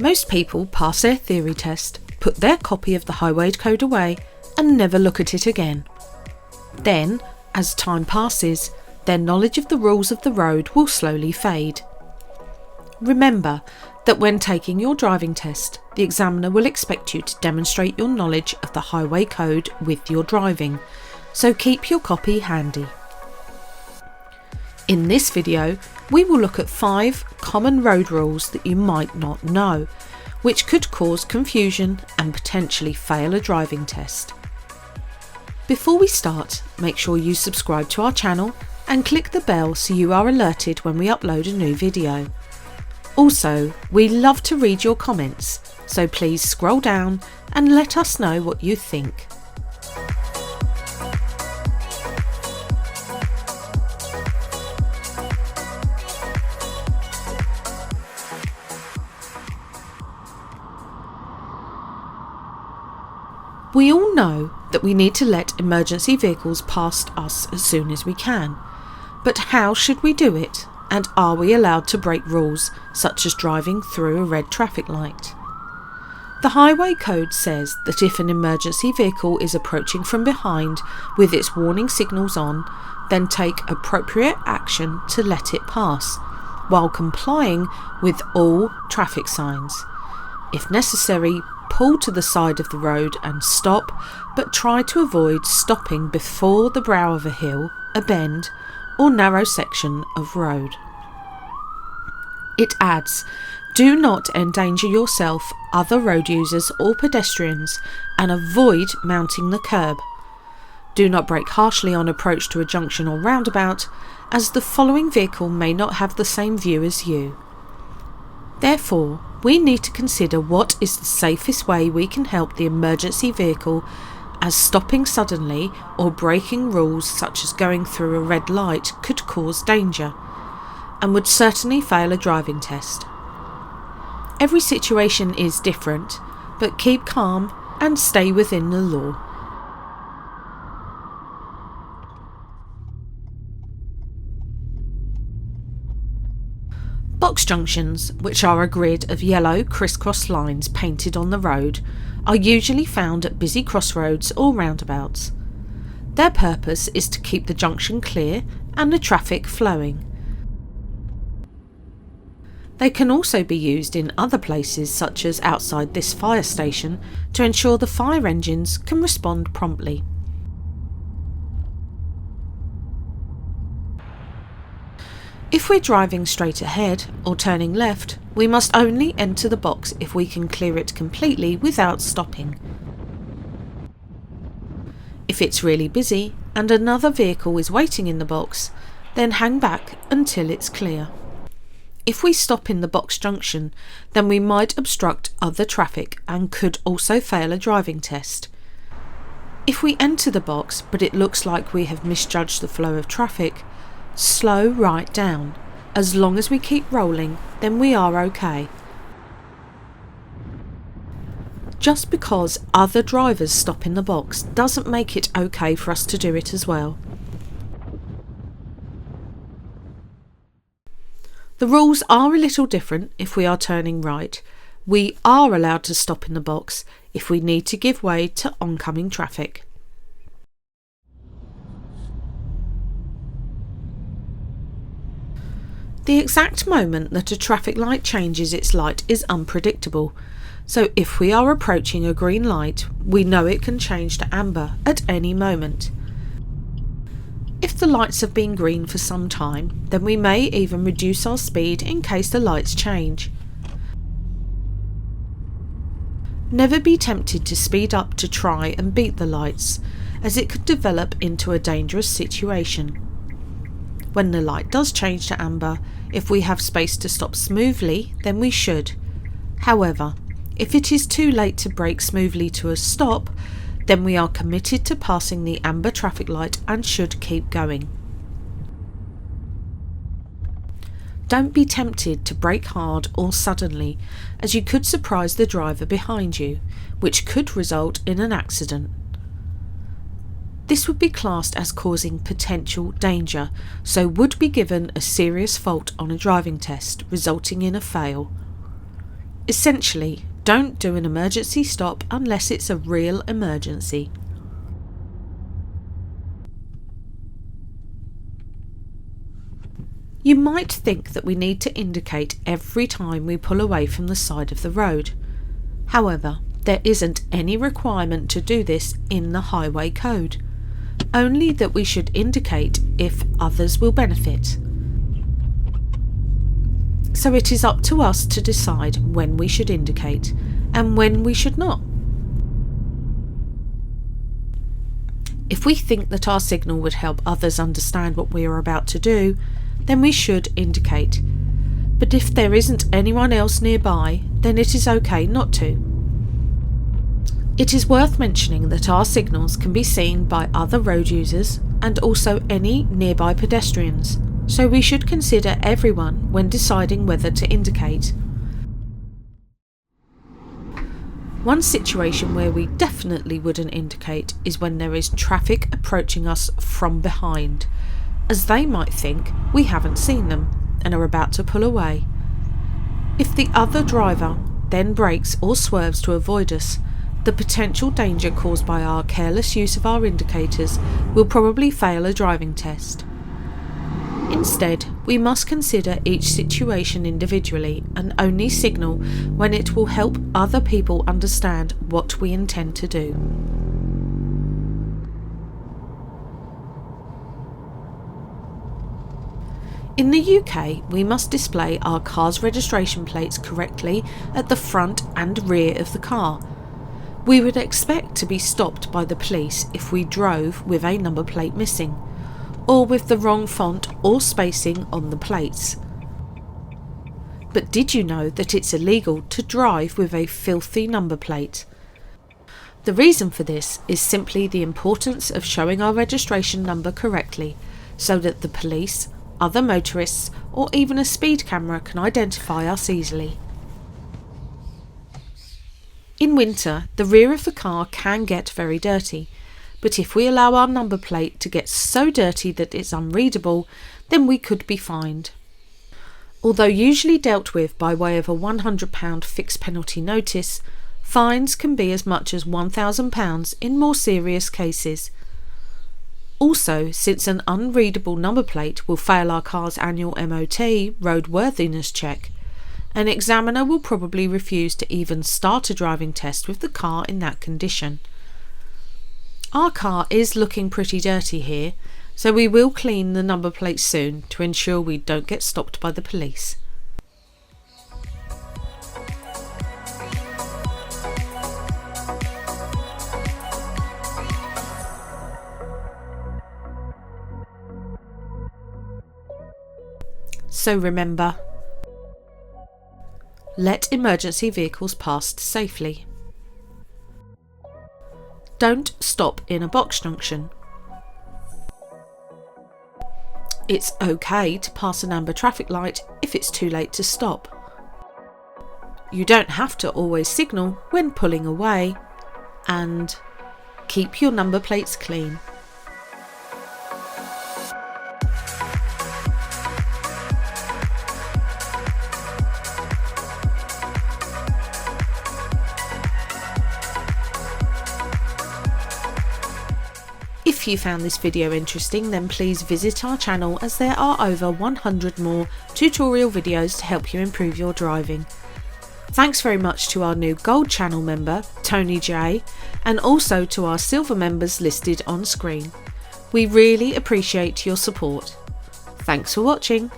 Most people pass their theory test, put their copy of the highway code away and never look at it again. Then, as time passes, their knowledge of the rules of the road will slowly fade. Remember that when taking your driving test, the examiner will expect you to demonstrate your knowledge of the highway code with your driving, so keep your copy handy. In this video, we will look at 5 common road rules that you might not know, which could cause confusion and potentially fail a driving test. Before we start, make sure you subscribe to our channel and click the bell so you are alerted when we upload a new video. Also, we love to read your comments, so please scroll down and let us know what you think. We all know that we need to let emergency vehicles past us as soon as we can, but how should we do it, and are we allowed to break rules such as driving through a red traffic light? The highway code says that if an emergency vehicle is approaching from behind with its warning signals on, then take appropriate action to let it pass, while complying with all traffic signs. If necessary, pull to the side of the road and stop, but try to avoid stopping before the brow of a hill, a bend, or narrow section of road. It adds, do not endanger yourself, other road users or pedestrians, and avoid mounting the curb. Do not brake harshly on approach to a junction or roundabout, as the following vehicle may not have the same view as you. Therefore, we need to consider what is the safest way we can help the emergency vehicle, as stopping suddenly or breaking rules such as going through a red light could cause danger and would certainly fail a driving test. Every situation is different, but keep calm and stay within the law. Box junctions, which are a grid of yellow crisscross lines painted on the road, are usually found at busy crossroads or roundabouts. Their purpose is to keep the junction clear and the traffic flowing. They can also be used in other places, such as outside this fire station, to ensure the fire engines can respond promptly. If we're driving straight ahead or turning left, we must only enter the box if we can clear it completely without stopping. If it's really busy and another vehicle is waiting in the box, then hang back until it's clear. If we stop in the box junction, then we might obstruct other traffic and could also fail a driving test. If we enter the box but it looks like we have misjudged the flow of traffic, slow right down. As long as we keep rolling, then we are okay. Just because other drivers stop in the box doesn't make it okay for us to do it as well. The rules are a little different if we are turning right. We are allowed to stop in the box if we need to give way to oncoming traffic. The exact moment that a traffic light changes its light is unpredictable, so if we are approaching a green light, we know it can change to amber at any moment. If the lights have been green for some time, then we may even reduce our speed in case the lights change. Never be tempted to speed up to try and beat the lights, as it could develop into a dangerous situation. When the light does change to amber, if we have space to stop smoothly, then we should. However, if it is too late to brake smoothly to a stop, then we are committed to passing the amber traffic light and should keep going. Don't be tempted to brake hard or suddenly, as you could surprise the driver behind you, which could result in an accident. This would be classed as causing potential danger, so would be given a serious fault on a driving test, resulting in a fail. Essentially, don't do an emergency stop unless it's a real emergency. You might think that we need to indicate every time we pull away from the side of the road. However, there isn't any requirement to do this in the highway code, only that we should indicate if others will benefit. So it is up to us to decide when we should indicate and when we should not. If we think that our signal would help others understand what we are about to do, then we should indicate. But if there isn't anyone else nearby, then it is okay not to. It is worth mentioning that our signals can be seen by other road users and also any nearby pedestrians, so we should consider everyone when deciding whether to indicate. One situation where we definitely wouldn't indicate is when there is traffic approaching us from behind, as they might think we haven't seen them and are about to pull away. If the other driver then brakes or swerves to avoid us, the potential danger caused by our careless use of our indicators will probably fail a driving test. Instead, we must consider each situation individually and only signal when it will help other people understand what we intend to do. In the UK, we must display our car's registration plates correctly at the front and rear of the car. We would expect to be stopped by the police if we drove with a number plate missing, or with the wrong font or spacing on the plates. But did you know that it's illegal to drive with a filthy number plate? The reason for this is simply the importance of showing our registration number correctly, so that the police, other motorists, or even a speed camera can identify us easily. In winter, the rear of the car can get very dirty, but if we allow our number plate to get so dirty that it's unreadable, then we could be fined. Although usually dealt with by way of a £100 fixed penalty notice, fines can be as much as £1,000 in more serious cases. Also, since an unreadable number plate will fail our car's annual MOT roadworthiness check, an examiner will probably refuse to even start a driving test with the car in that condition. Our car is looking pretty dirty here, so we will clean the number plate soon to ensure we don't get stopped by the police. So remember, let emergency vehicles pass safely. Don't stop in a box junction. It's okay to pass an amber traffic light if it's too late to stop. You don't have to always signal when pulling away, and keep your number plates clean. If you found this video interesting, then please visit our channel, as there are over 100 more tutorial videos to help you improve your driving. Thanks very much to our new Gold channel member, Tony J, and also to our Silver members listed on screen. We really appreciate your support. Thanks for watching.